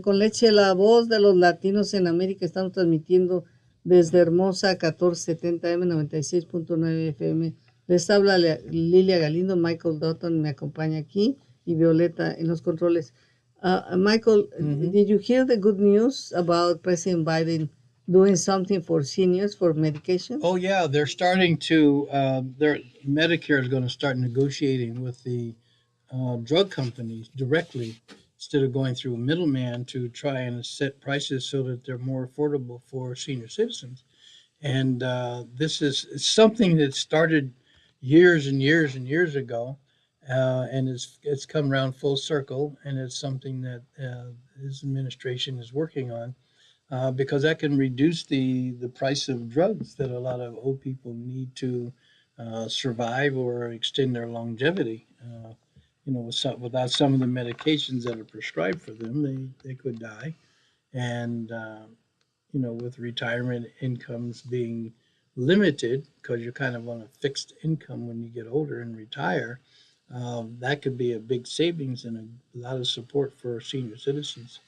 Con Leche, la voz de los latinos en América. Estamos transmitiendo desde Hermosa 1470M 96.9 FM. Les habla Lilia Galindo, Michael Dutton me acompaña aquí y Violeta en los controles. Michael, did you hear the good news about President Biden doing something for seniors for medication? Oh yeah, they're starting to. Medicare is going to start negotiating with the drug companies directly instead of going through a middleman to try and set prices so that they're more affordable for senior citizens. And this is something that started years and years and years ago, and it's come around full circle, and it's something that this administration is working on because that can reduce the price of drugs that a lot of old people need to survive or extend their longevity. Without some of the medications that are prescribed for them, they could die. And, with retirement incomes being limited because you're kind of on a fixed income when you get older and retire, that could be a big savings and a lot of support for senior citizens.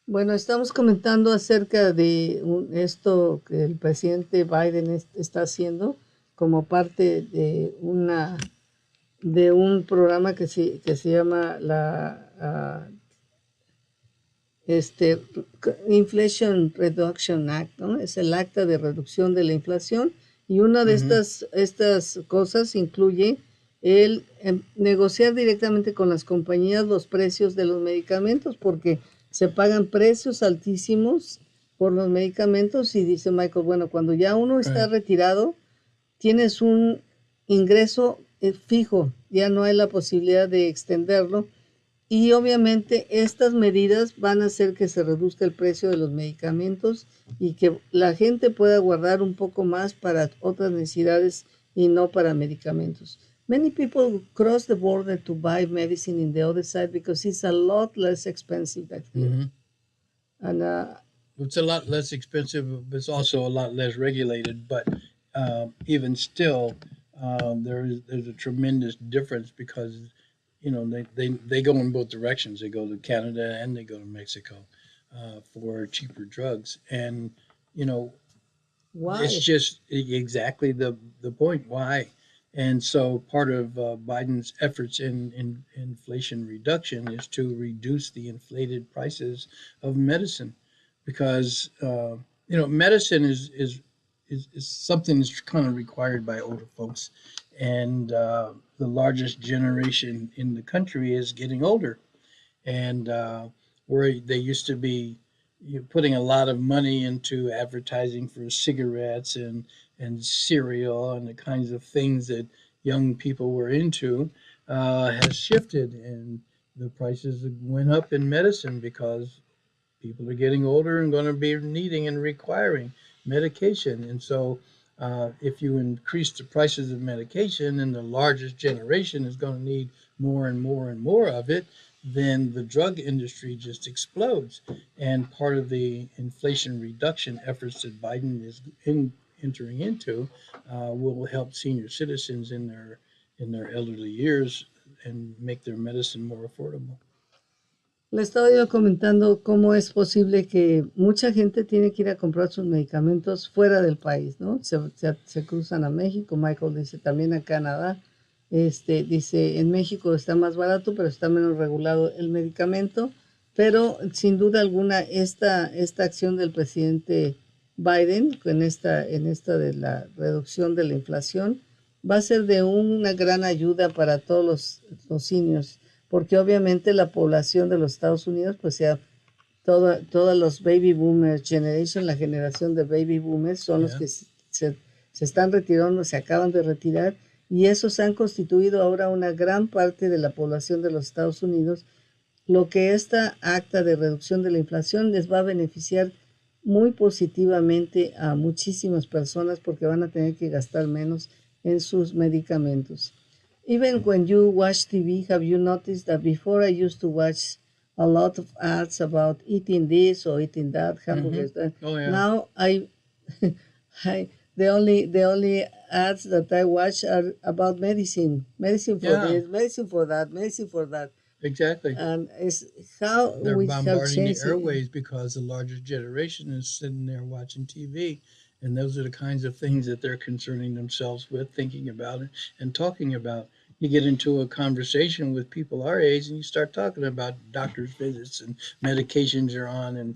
Bueno, estamos comentando acerca de esto que el presidente Biden está haciendo como parte de un programa que se llama la Inflation Reduction Act, ¿no? Es el acta de reducción de la inflación, y una de estas cosas incluye el negociar directamente con las compañías los precios de los medicamentos, porque se pagan precios altísimos por los medicamentos. Y dice Michael, bueno, cuando ya uno está retirado, tienes un ingreso fijo, ya no hay la posibilidad de extenderlo. Y obviamente estas medidas van a hacer que se reduzca el precio de los medicamentos y que la gente pueda guardar un poco más para otras necesidades y no para medicamentos. Many people cross the border to buy medicine in the other side because it's a lot less expensive than here. And it's a lot less expensive, but it's also a lot less regulated. But even still, there's a tremendous difference because they go in both directions. They go to Canada and they go to Mexico for cheaper drugs, and why? It's just exactly the point. Why? And so part of Biden's efforts in inflation reduction is to reduce the inflated prices of medicine, because medicine is something that's kind of required by older folks, and the largest generation in the country is getting older, and where they used to be putting a lot of money into advertising for cigarettes and cereal and the kinds of things that young people were into has shifted, and the prices went up in medicine because people are getting older and going to be needing and requiring medication. And so if you increase the prices of medication and the largest generation is going to need more and more and more of it, then the drug industry just explodes. And part of the inflation reduction efforts that Biden is entering into will help senior citizens in their elderly years and make their medicine more affordable. Le estaba yo comentando cómo es posible que mucha gente tiene que ir a comprar sus medicamentos fuera del país, ¿no? Se cruzan a México. Michael dice también a Canadá. Dice, en México está más barato, pero está menos regulado el medicamento. Pero sin duda alguna, esta acción del presidente Biden en esta de la reducción de la inflación va a ser de una gran ayuda para todos los seniors, porque obviamente la población de los Estados Unidos, pues ya todos los baby boomers generation, la generación de baby boomers son los que se están retirando, se acaban de retirar, y esos han constituido ahora una gran parte de la población de los Estados Unidos, lo que esta acta de reducción de la inflación les va a beneficiar muy positivamente a muchísimas personas porque van a tener que gastar menos en sus medicamentos. Even when you watch TV, have you noticed that before I used to watch a lot of ads about eating this or eating that, hamburgers? Oh, yeah. Now the only ads that I watch are about medicine for this, medicine for that, medicine for that. exactly. And it's how They're we have bombarding the changed it. airways because the larger generation is sitting there watching TV. And those are the kinds of things that they're concerning themselves with, thinking about it, and talking about. You get into a conversation with people our age and you start talking about doctor's visits and medications you're on and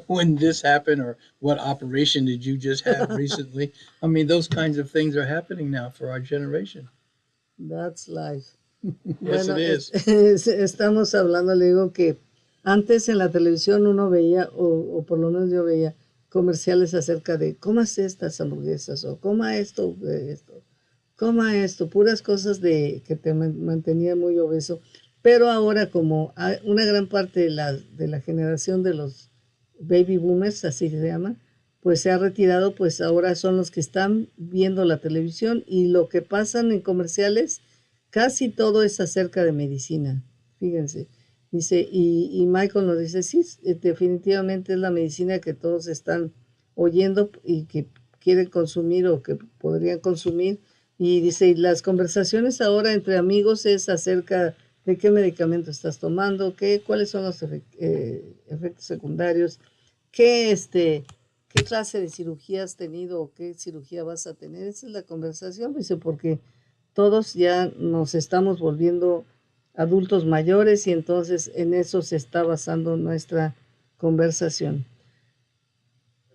when this happened or what operation did you just have recently. I mean, those kinds of things are happening now for our generation. That's life. Yes, it Bueno, is. estamos hablando, le digo que antes en la televisión uno veía, o por lo menos yo veía, comerciales acerca de coma estas hamburguesas o coma esto, coma esto, puras cosas de que te mantenía muy obeso. Pero ahora como una gran parte de la generación de los baby boomers, así se llama, pues se ha retirado, pues ahora son los que están viendo la televisión y lo que pasan en comerciales, casi todo es acerca de medicina, fíjense. Dice, y Michael nos dice, sí, definitivamente es la medicina que todos están oyendo y que quieren consumir o que podrían consumir. Y dice, y las conversaciones ahora entre amigos es acerca de qué medicamento estás tomando, cuáles son los efectos secundarios, qué clase de cirugía has tenido o qué cirugía vas a tener. Esa es la conversación, dice, porque todos ya nos estamos volviendo adultos mayores y entonces en eso se está basando nuestra conversación.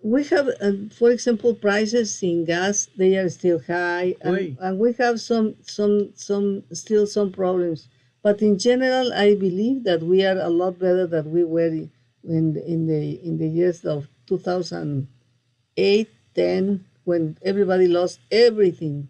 We have, for example, prices in gas, they are still high, and we have still some problems. But in general, I believe that we are a lot better than we were in the years of 2008, 10, when everybody lost everything.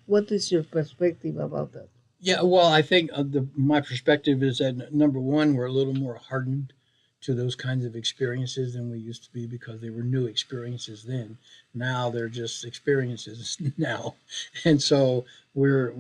What is your perspective about that? Yeah, well, I think my perspective is that number one, we're a little more hardened to those kinds of experiences than we used to be because they were new experiences then. Now they're just experiences now, and so we're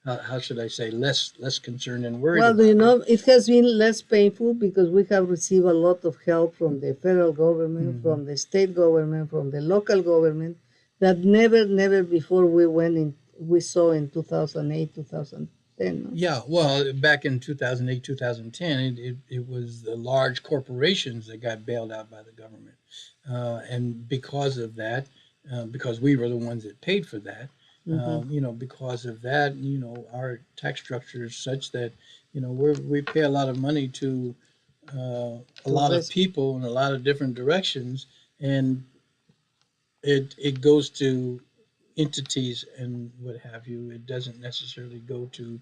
uh, how should I say less concerned and worried Well, do you about it. know, it has been less painful because we have received a lot of help from the federal government, Mm-hmm. from the state government, from the local government that never before we saw in 2008, 2010. No? Yeah, well, back in 2008, 2010, it was the large corporations that got bailed out by the government. And because of that, because we were the ones that paid for that, because of that, our tax structure is such that, we pay a lot of money to a lot of people in a lot of different directions, and it goes to entities and what have you. It doesn't necessarily go to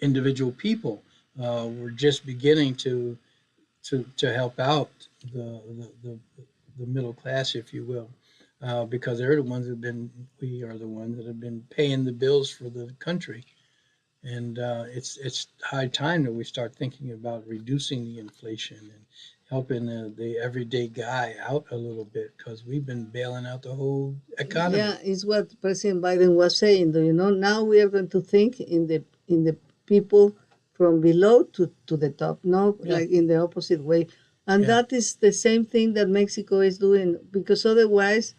individual people. We're just beginning to help out the, the the middle class, if you will, because they're the ones that have been. We are the ones that have been paying the bills for the country, and it's high time that we start thinking about reducing the inflation and helping the everyday guy out a little bit because we've been bailing out the whole economy. Yeah, it's what President Biden was saying. Do you know? Now we are going to think in the people from below to the top, no, like in the opposite way. And that is the same thing that Mexico is doing because otherwise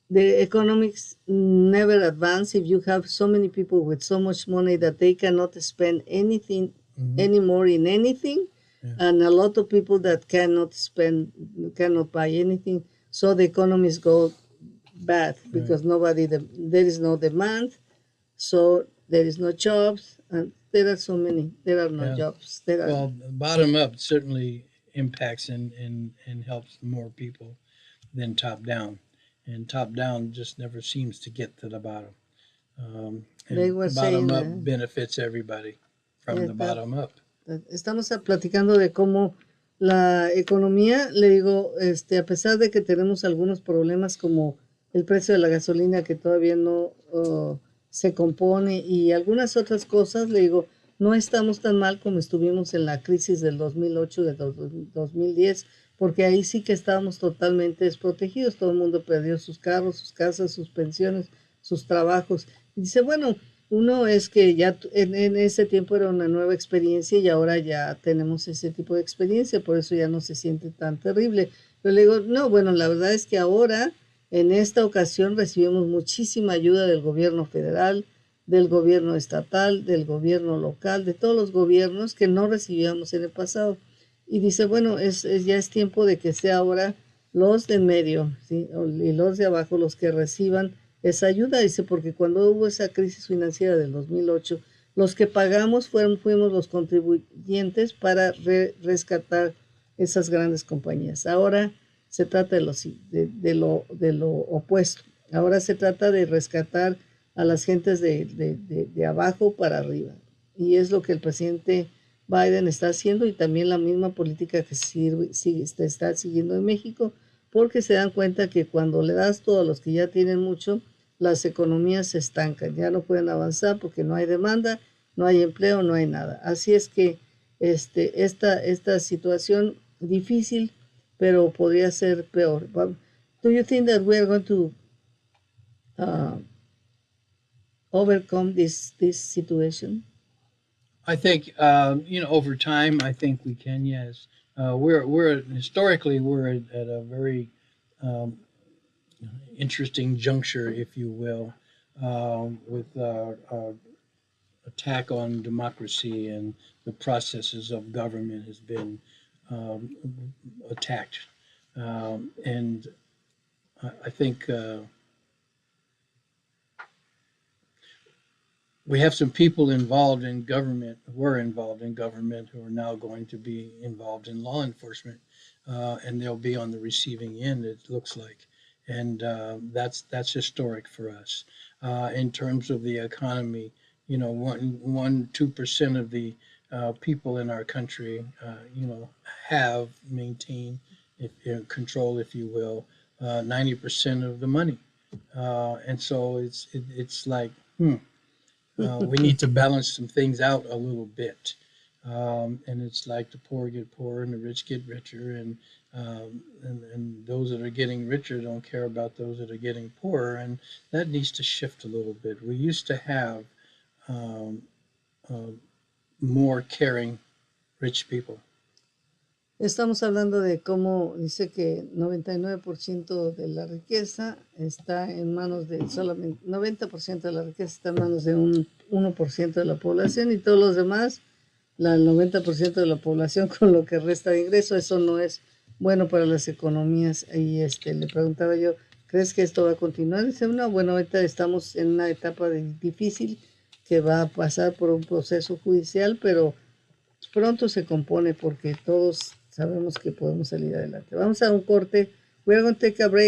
the economics never advance if you have so many people with so much money that they cannot spend anything anymore in anything, and a lot of people that cannot buy anything. So the economies go bad because there is no demand, so there is no jobs, and there are no jobs. Well, bottom up certainly impacts and helps more people than top down, and top down just never seems to get to the bottom. And bottom up benefits everybody from the bottom up. Estamos platicando de cómo la economía, le digo, a pesar de que tenemos algunos problemas como el precio de la gasolina que todavía no se compone y algunas otras cosas, le digo, no estamos tan mal como estuvimos en la crisis del 2008, del 2010, porque ahí sí que estábamos totalmente desprotegidos, todo el mundo perdió sus carros, sus casas, sus pensiones, sus trabajos. Y dice, bueno, uno es que ya en ese tiempo era una nueva experiencia y ahora ya tenemos ese tipo de experiencia, por eso ya no se siente tan terrible. Pero le digo, no, bueno, la verdad es que ahora, en esta ocasión, recibimos muchísima ayuda del gobierno federal, del gobierno estatal, del gobierno local, de todos los gobiernos que no recibíamos en el pasado. Y dice, bueno, ya es tiempo de que sea ahora los de en medio, ¿sí? Y los de abajo los que reciban esa ayuda. Dice, porque cuando hubo esa crisis financiera del 2008, los que pagamos fuimos los contribuyentes para rescatar esas grandes compañías. Ahora se trata de lo opuesto. Ahora se trata de rescatar a las gentes de abajo para arriba. Y es lo que el presidente Biden está haciendo y también la misma política que está siguiendo en México, porque se dan cuenta que cuando le das todo a los que ya tienen mucho, las economías se estancan, ya no pueden avanzar porque no hay demanda, no hay empleo, no hay nada. Así es que esta situación difícil, pero podría ser peor. Do you think that we are going to uh, overcome this situation? I think over time, I think we can. Yes, we're historically we're at a very um, interesting juncture, if you will, with attack on democracy and the processes of government has been um, attacked, and I think. We have some people involved in government, were involved in government, who are now going to be involved in law enforcement, and they'll be on the receiving end. It looks like, and that's historic for us in terms of the economy. 2% of the people in our country, have maintained control, if you will, 90% of the money, and so it's like, we need to balance some things out a little bit. And it's like the poor get poorer and the rich get richer, and those that are getting richer don't care about those that are getting poorer, and that needs to shift a little bit. We used to have um, uh, more caring rich people. Estamos hablando de cómo dice que 99% de la riqueza está en manos de solamente, 90% de la riqueza está en manos de un 1% de la población y todos los demás, el 90% de la población con lo que resta de ingreso. Eso no es bueno para las economías. Y le preguntaba yo, ¿crees que esto va a continuar? Dice, no, bueno, ahorita estamos en una etapa difícil que va a pasar por un proceso judicial, pero pronto se compone porque todos sabemos que podemos salir adelante. Vamos a un corte. We're going to take a break.